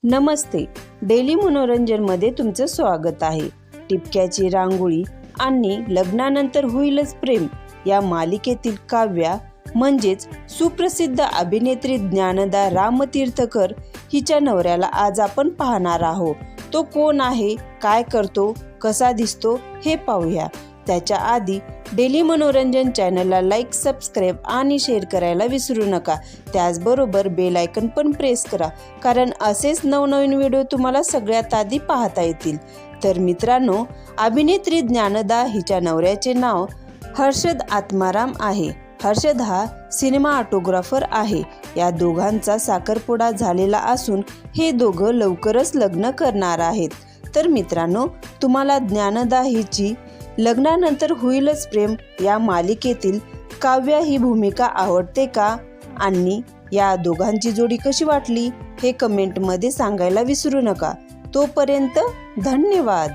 नमस्ते. Daily मनोरंजनमध्ये तुमचं स्वागत आहे. टिपक्याची रांगोळी आणि लग्नानंतर होईलच प्रेम या मालिकेतील काव्या म्हणजेच सुप्रसिद्ध अभिनेत्री ज्ञानदा रामतीर्थकर हिच्या नवऱ्याला आज आपण पाहणार आहोत. तो कोण आहे, काय करतो, कसा दिसतो हे पाहूया. त्याच्या आधी डेली मनोरंजन चॅनलला लाईक, सबस्क्राईब आणि शेअर करायला विसरू नका. त्याचबरोबर बेल आयकन पण प्रेस करा, कारण असेच नवनवीन व्हिडिओ तुम्हाला सगळ्यात आधी पाहता येतील. तर मित्रांनो, अभिनेत्री ज्ञानदा हिच्या नवऱ्याचे नाव हर्षद आत्माराम आहे. हर्षद हा सिनेमा ऑटोग्राफर आहे. या दोघांचा साखरपुडा झालेला असून हे दोघं लवकरच लग्न करणार आहेत. तर मित्रांनो, तुम्हाला ज्ञानदा हिची लग्नानंतर होईलच प्रेम या मालिकेतील काव्या ही भूमिका आवडते का, आणि या दोघांची जोडी कशी वाटली हे कमेंटमध्ये सांगायला विसरू नका. तोपर्यंत धन्यवाद.